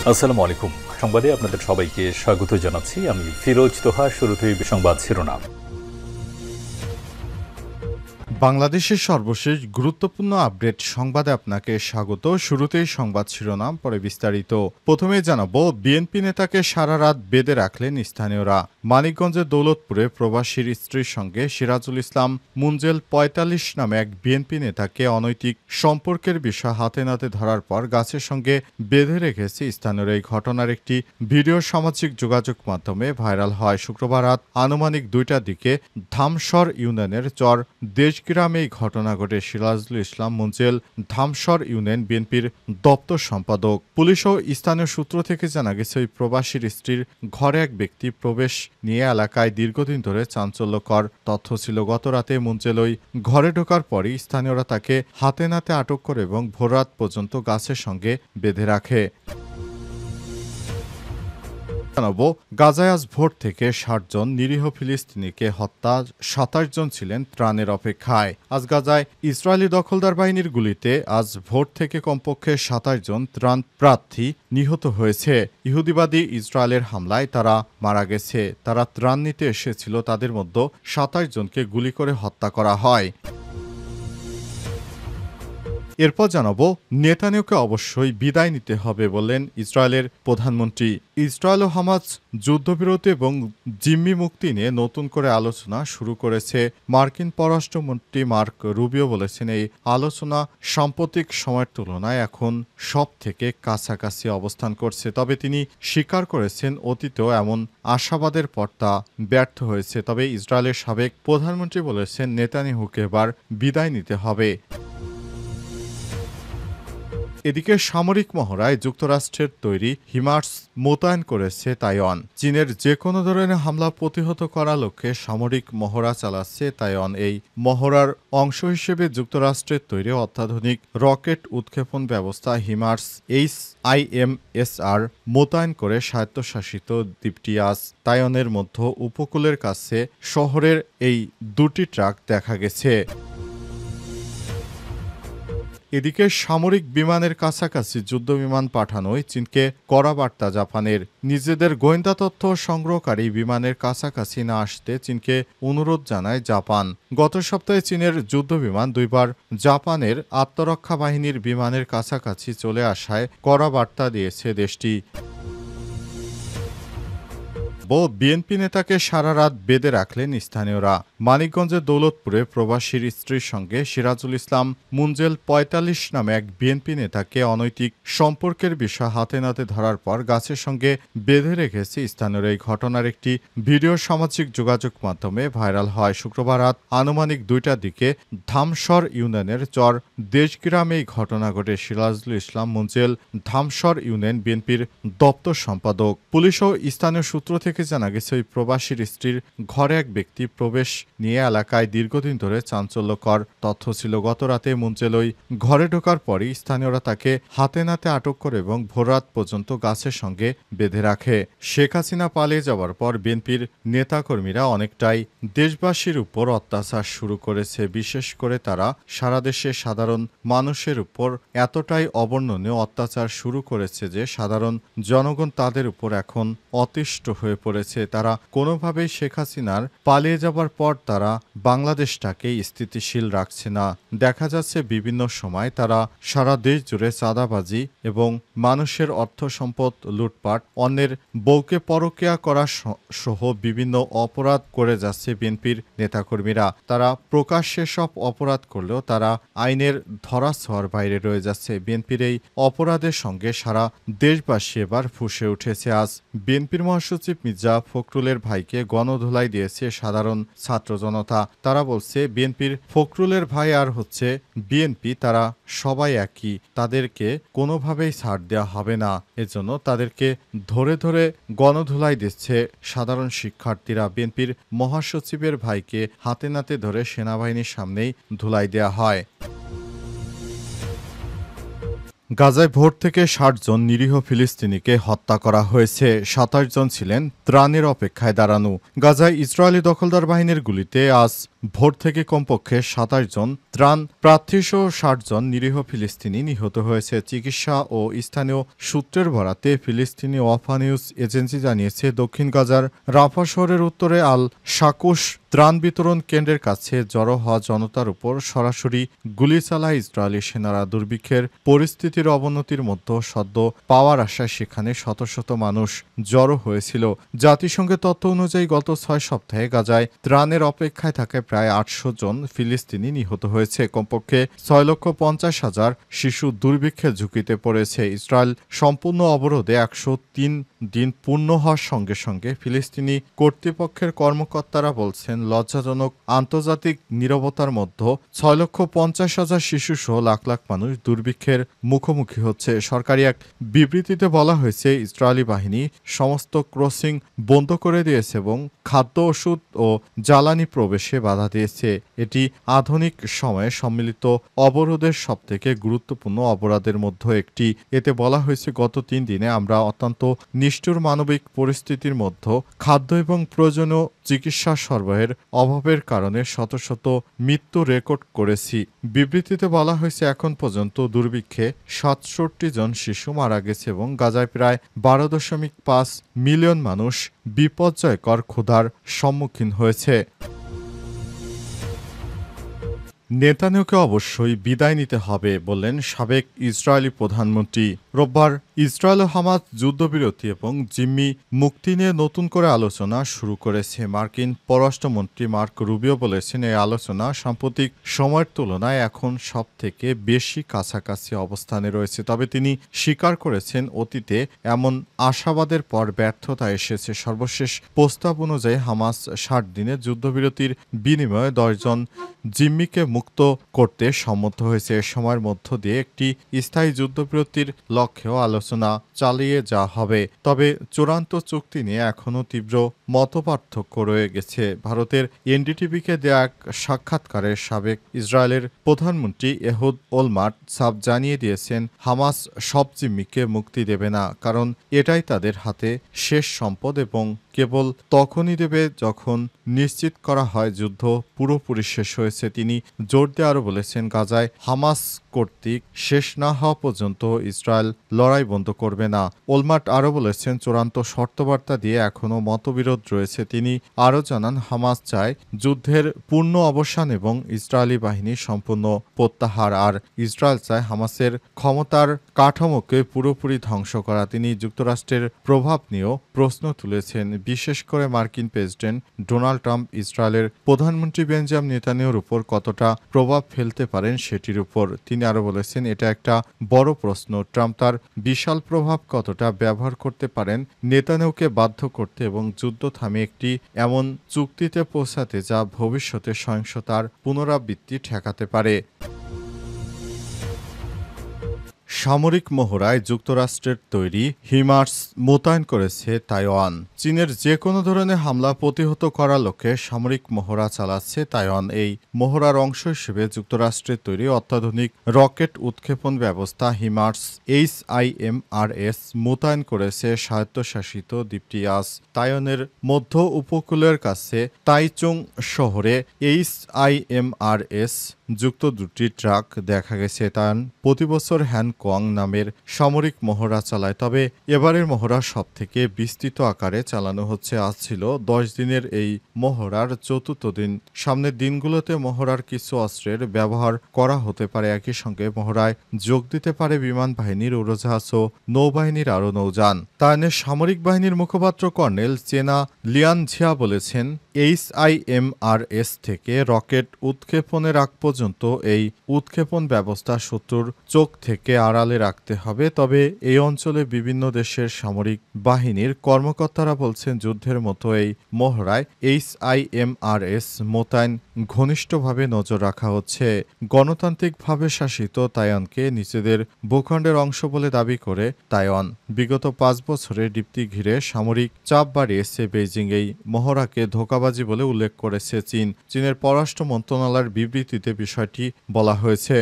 আসসালামু আলাইকুম। সংবাদে আপনাদের সবাইকে স্বাগত জানাচ্ছি। আমি ফিরোজ তোহা। শুরুতেই সংবাদ শিরোনাম। বাংলাদেশের সর্বশেষ গুরুত্বপূর্ণ আপডেট সংবাদে আপনাকে স্বাগত। শুরুতেই সংবাদ শিরোনাম, পরে বিস্তারিত। প্রথমে জানাবো, বিএনপি নেতাকে সারা রাত বেঁধে রাখলেন স্থানীয়রা। মানিকগঞ্জের দৌলতপুরে প্রবাসীর স্ত্রীর সঙ্গে সিরাজুল ইসলাম মুঞ্জেল ৪৫ নামে এক বিএনপি নেতাকে অনৈতিক সম্পর্কের বিষয় হাতে নাতে ধরার পর গাছের সঙ্গে বেঁধে রেখেছে স্থানীয়রা। এই ঘটনার একটি ভিডিও সামাজিক যোগাযোগ মাধ্যমে ভাইরাল হয়। শুক্রবার রাত আনুমানিক ২টার দিকে ধামসর ইউনিয়নের চর দেশগ্রামে এই ঘটনা ঘটে। সিরাজুল ইসলাম মুঞ্জেল ধামসর ইউনিয়ন বিএনপির দপ্তর সম্পাদক। পুলিশ ও স্থানীয় সূত্র থেকে জানা গেছে, ওই প্রবাসীর স্ত্রীর ঘরে এক ব্যক্তি প্রবেশ নিয়ে এলাকায় দীর্ঘদিন ধরে চাঞ্চল্যকর তথ্য ছিল। গত রাতে মুঞ্জেল ওই ঘরে ঢোকার পরই স্থানীয়রা তাকে হাতে নাতে আটক করে এবং ভোররাত পর্যন্ত গাছের সঙ্গে বেঁধে রাখে। জানাবো, গাজায় আজ ভোর থেকে ৬০ জন নিরীহ ফিলিস্তিনিকে হত্যা, ২৭ জন ছিলেন ত্রাণের অপেক্ষায়। আজ গাজায় ইসরায়েলি দখলদার বাহিনীর গুলিতে আজ ভোর থেকে কমপক্ষে ২৭ জন ত্রাণ প্রার্থী নিহত হয়েছে। ইহুদিবাদী ইসরায়েলের হামলায় তারা মারা গেছে। তারা ত্রাণ নিতে এসেছিল। তাদের মধ্যে ২৭ জনকে গুলি করে হত্যা করা হয়। এরপর জানাবো, নেতানিয়াহুকে অবশ্যই বিদায় নিতে হবে বললেন ইসরায়েলের প্রধানমন্ত্রী। ইসরায়েল ও হামাস যুদ্ধবিরতি এবং জিম্মি মুক্তি নিয়ে নতুন করে আলোচনা শুরু করেছে। মার্কিন পররাষ্ট্রমন্ত্রী মার্ক রুবিও বলেছেন, এই আলোচনা সাম্প্রতিক সময়ের তুলনায় এখন সব থেকে কাছাকাছি অবস্থান করছে। তবে তিনি স্বীকার করেছেন, অতীতেও এমন আশাবাদের পর তা ব্যর্থ হয়েছে। তবে ইসরায়েলের সাবেক প্রধানমন্ত্রী বলেছেন, নেতানিয়াহুকে এবার বিদায় নিতে হবে। এদিকে সামরিক মহড়ায় যুক্তরাষ্ট্রের তৈরি হিমার্স মোতায়েন করেছে তাইওয়ান। চীনের যে কোনো ধরনের হামলা প্রতিহত করার লক্ষ্যে সামরিক মহড়া চালাচ্ছে তাইওয়ান। এই মহড়ার অংশ হিসেবে যুক্তরাষ্ট্রের তৈরি অত্যাধুনিক রকেট উৎক্ষেপণ ব্যবস্থা হিমার্স HIMARS মোতায়েন করে স্বায়ত্তশাসিত দ্বীপটি আজ তাইওয়ানের মধ্য উপকূলের কাছে শহরের এই দুটি ট্রাক দেখা গেছে। এদিকে সামরিক বিমানের কাছাকাছি যুদ্ধবিমান পাঠানোয় চীনকে কড়া বার্তা জাপানের। নিজেদের গোয়েন্দা তথ্য সংগ্রহকারী বিমানের কাছাকাছি না আসতে চীনকে অনুরোধ জানায় জাপান। গত সপ্তাহে চীনের যুদ্ধবিমান দুইবার জাপানের আত্মরক্ষা বাহিনীর বিমানের কাছাকাছি চলে আসায় কড়া বার্তা দিয়েছে দেশটি। বিএনপি নেতাকে সারা রাত বেঁধে রাখলেন স্থানীয়রা। মানিকগঞ্জের দৌলতপুরে প্রবাসীর স্ত্রীর সঙ্গে সিরাজুল ইসলাম মুঞ্জেল ৪৫ নামে এক বিএনপি নেতাকে অনৈতিক সম্পর্কের বিষয় হাতে নাতে ধরার পর গাছের সঙ্গে বেঁধে রেখেছে স্থানীয়রা। এই ঘটনার একটি ভিডিও সামাজিক যোগাযোগ মাধ্যমে ভাইরাল হয়। শুক্রবার রাত আনুমানিক ২টার দিকে ধামসর ইউনিয়নের চর দেশগ্রামে এই ঘটনা ঘটে। সিরাজুল ইসলাম মুঞ্জেল ধামসর ইউনিয়ন বিএনপির দপ্তর সম্পাদক। পুলিশ ও স্থানীয় সূত্র থেকে জানা গেছে, ওই প্রবাসীর স্ত্রীর ঘরে এক ব্যক্তি প্রবেশ নিয়ে এলাকায় দীর্ঘদিন ধরে চাঞ্চল্যকর তথ্য ছিল। গত রাতে মুঞ্জেল ওই ঘরে ঢোকার পরই স্থানীয়রা তাকে হাতে নাতে আটক করে এবং ভোররাত পর্যন্ত গাছের সঙ্গে বেঁধে রাখে। শেখ হাসিনা পালিয়ে যাওয়ার পর বিএনপির নেতাকর্মীরা অনেকটাই দেশবাসীর উপর অত্যাচার শুরু করেছে। বিশেষ করে তারা সারা দেশে সাধারণ মানুষের উপর এতটাই অবর্ণনীয় অত্যাচার শুরু করেছে যে সাধারণ জনগণ তাদের উপর এখন অতিষ্ঠ হয়ে পড়েছে। তারা কোনোভাবেই শেখ হাসিনার পালিয়ে যাবার পর তারা বাংলাদেশটাকে স্থিতিশীল রাখছে না। দেখা যাচ্ছে বিভিন্ন সময় তারা সারা দেশ জুড়ে চাঁদাবাজি এবং মানুষের অর্থ সম্পদ লুটপাট, অন্যের বউকে পরকীয়া করা সহ বিভিন্ন অপরাধ করে যাচ্ছে বিএনপির নেতাকর্মীরা। তারা প্রকাশ্যে সব অপরাধ করলেও তারা আইনের ধরাছোঁয়ার বাইরে রয়ে যাচ্ছে। বিএনপির এই অপরাধের সঙ্গে সারা দেশবাসী এবার ফুঁসে উঠেছে। আজ বিএনপির মহাসচিব মির্জা ফখরুলের ভাইকে গণধোলাই দিয়েছে সাধারণ ছাত্র জনতা। তারা বলছে, বিএনপির ফখরুলের ভাই আর হচ্ছে বিএনপি, তারা সবাই একই, তাদেরকে কোনোভাবেই ছাড় দেওয়া হবে না। এজন্য তাদেরকে ধরে ধরে গণধোলাই দিচ্ছে সাধারণ শিক্ষার্থীরা। বিএনপির মহাসচিবের ভাইকে হাতে নাতে ধরে সেনাবাহিনীর সামনেই ধুলাই দেওয়া হয়। গাজায় ভোর থেকে ৬০ জন নিরীহ ফিলিস্তিনিকে হত্যা করা হয়েছে। ২৭ জন ছিলেন ত্রাণের অপেক্ষায় দাঁড়ানো। গাজায় ইসরায়েলি দখলদার বাহিনীর গুলিতে আজ ভোর থেকে কমপক্ষে ২৭ জন ত্রাণ প্রার্থীসহ ৬০ জন নিরীহ ফিলিস্তিনি নিহত হয়েছে। চিকিৎসা ও স্থানীয় সূত্রের বরাতে ফিলিস্তিনি ওয়াফা নিউজ এজেন্সি জানিয়েছে, দক্ষিণ গাজার রাফা শহরের উত্তরে আল শাকুশ ত্রাণ বিতরণ কেন্দ্রের কাছে জড়ো হওয়া জনতার উপর সরাসরি গুলি চালায় ইসরায়েলি সেনারা। দুর্ভিক্ষের পরিস্থিতির অবনতির মধ্যে সদ্য পাওয়ার আশায় সেখানে শত শত মানুষ জড়ো হয়েছিল। জাতিসংঘের তথ্য অনুযায়ী গত ৬ সপ্তাহে গাজায় ত্রাণের অপেক্ষায় থাকায় প্রায় ৮০০ জন ফিলিস্তিনি নিহত হয়েছে। কমপক্ষে ৬,৫০,০০০ শিশু দুর্ভিক্ষের ঝুঁকিতে পড়েছে। ইসরায়েল সম্পূর্ণ অবরোধে ১০৩ দিন পূর্ণ হওয়ার সঙ্গে সঙ্গে ফিলিস্তিনি কর্তৃপক্ষের কর্মকর্তারা বলছেন, লজ্জাজনক আন্তর্জাতিক নীরবতার মধ্যে ৬,৫০,০০০ শিশুসহ লাখ লাখ মানুষ দুর্ভিক্ষের মুখোমুখি হচ্ছে। সরকারি এক বিবৃতিতে বলা হয়েছে, ইসরায়েলি বাহিনী সমস্ত ক্রসিং বন্ধ করে দিয়েছে এবং খাদ্য, ওষুধ ও জ্বালানি প্রবেশে বাধা দিয়েছে। এটি আধুনিক সময়ে সম্মিলিত অবরোধের সবথেকে গুরুত্বপূর্ণ অপরাধের মধ্যে একটি। এতে বলা হয়েছে, গত ৩ দিনে আমরা অত্যন্ত নিষ্ঠুর মানবিক পরিস্থিতির মধ্যে খাদ্য এবং প্রয়োজনীয় চিকিৎসা সরবরাহের অভাবের কারণে শত শত মৃত্যু রেকর্ড করেছি। বিবৃতিতে বলা হয়েছে, এখন পর্যন্ত দুর্ভিক্ষে ৬৭ জন শিশু মারা গেছে এবং গাজায় প্রায় ১২.৫ মিলিয়ন মানুষ বিপর্যয়কর ক্ষুধার সম্মুখীন হয়েছে। নেতানিয়াহুকে অবশ্যই বিদায় নিতে হবে বললেন সাবেক ইসরায়েলি প্রধানমন্ত্রী। রোববার ইসরায়েল ও হামাস যুদ্ধবিরতি এবং জিম্মি মুক্তি নিয়ে নতুন করে আলোচনা শুরু করেছে। মার্কিন পররাষ্ট্রমন্ত্রী মার্ক রুবিও বলেছেন, এই আলোচনা সাম্প্রতিক সময়ের তুলনায় এখন সবথেকে বেশি কাছাকাছি অবস্থানে রয়েছে। তবে তিনি স্বীকার করেছেন, অতীতে এমন আশাবাদের পর ব্যর্থতা এসেছে। সর্বশেষ প্রস্তাব অনুযায়ী হামাস ৬০ দিনের যুদ্ধবিরতির বিনিময়ে ১০ জন জিম্মিকে মুক্ত করতে সম্মত হয়েছে। এ সময়ের মধ্য দিয়ে একটি স্থায়ী যুদ্ধবিরতির লক্ষ্যেও আলোচনা চালিয়ে যাওয়া হবে। তবে চূড়ান্ত চুক্তি নিয়ে এখনও তীব্র মতপার্থক্য রয়ে গেছে। ভারতের এনডিটিভিকে দেয়া এক সাক্ষাৎকারে সাবেক ইসরায়েলের প্রধানমন্ত্রী এহুদ ওলমার্ট সাফ জানিয়ে দিয়েছেন, হামাস সব জিম্মিকে মুক্তি দেবে না, কারণ এটাই তাদের হাতে শেষ সম্পদ এবং কেবল তখনই দেবে যখন নিশ্চিত করা হয় যুদ্ধ পুরোপুরি শেষ হয়েছে। তিনি জোর দিয়ে আরও বলেছেন, গাজায় হামাস কর্তৃক শেষ না হওয়া পর্যন্ত ইসরায়েল লড়াই বন্ধ করবে না। ওলমার্ট আরও বলেছেন, চূড়ান্ত শর্তবার্তা দিয়ে এখনও মতবিরোধ রয়েছে। তিনি আরও জানান, হামাস চায় যুদ্ধের পূর্ণ অবসান এবং ইসরায়েলি বাহিনী সম্পূর্ণ প্রত্যাহার, আর ইসরায়েল চায় হামাসের ক্ষমতার কাঠামোকে পুরোপুরি ধ্বংস করা। তিনি যুক্তরাষ্ট্রের প্রভাব নিয়েও প্রশ্ন তুলেছেন, বিশেষ করে মার্কিন প্রেসিডেন্ট ডোনাল্ড ট্রাম্প ইসরায়েলের প্রধানমন্ত্রী বেঞ্জামিন নেতানিয়াহুর উপর কতটা প্রভাব ফেলতে পারেন সেটির উপর। তিনি আরও বলেছেন, এটা একটা বড় প্রশ্ন। ট্রাম্প তার বিশাল প্রভাব কতটা ব্যবহার করতে পারেন নেতানিয়াহুকে বাধ্য করতে এবং যুদ্ধ থামিয়ে একটি এমন চুক্তিতে পৌঁছাতে যা ভবিষ্যতে সহিংসতার পুনরাবৃত্তি ঠেকাতে পারে। সামরিক মহড়ায় যুক্তরাষ্ট্রের তৈরি হিমার্স মোতায়েন করেছে তাইওয়ান। চীনের যে কোনো ধরনের হামলা প্রতিহত করার লক্ষ্যে সামরিক মহড়া চালাচ্ছে তাইওয়ান। এই মহড়ার অংশ হিসেবে যুক্তরাষ্ট্রের তৈরি অত্যাধুনিক রকেট উৎক্ষেপণ ব্যবস্থা হিমার্স HIMARS মোতায়েন করেছে স্বায়ত্তশাসিত দ্বীপটি। আজ তাইওয়ানের মধ্য উপকূলের কাছে তাইচুং শহরে HIMARS যুক্ত দুটি ট্রাক দেখা গেছে। তাইওয়ান প্রতিবছর হ্যানকং নামের সামরিক মহড়া চালায়, তবে এবারের মহড়া সবথেকে বিস্তৃত আকারে চালানো হচ্ছে। আজ ছিল ১০ দিনের এই মহড়ার চতুর্থ দিন। সামনের দিনগুলোতে মহড়ার কিছু অস্ত্রের ব্যবহার করা হতে পারে। একই সঙ্গে মহড়ায় যোগ দিতে পারে বিমান বাহিনীর, উড়োজাহাজ ও নৌবাহিনীর আরও নৌযান। তাইওয়ানের সামরিক বাহিনীর মুখপাত্র কর্নেল চেনা লিয়ানঝিয়া বলেছেন, HIMARS থেকে রকেট উৎক্ষেপণের আগ পর্যন্ত এই উৎক্ষেপণ ব্যবস্থা শত্রুর চোখ থেকে আড়ালে রাখতে হবে। তবে এই অঞ্চলে বিভিন্ন দেশের সামরিক বাহিনীর কর্মকর্তারা বলছেন, যুদ্ধের মতো এই মহড়ায় HIMARS মোতায়েন ঘনিষ্ঠভাবে নজর রাখা হচ্ছে। গণতান্ত্রিকভাবে শাসিত তাইওয়ানকে নিজেদের ভূখণ্ডের অংশ বলে দাবি করে তাইওয়ান বিগত ৫ বছরে দ্বীপটি ঘিরে সামরিক চাপ বাড়িয়েছে। বেইজিং এই মহড়াকে ধোঁকাবাজি বলে উল্লেখ করেছে চীনের পররাষ্ট্র মন্ত্রণালয়ের বিবৃতিতে বিষয়টি বলা হয়েছে।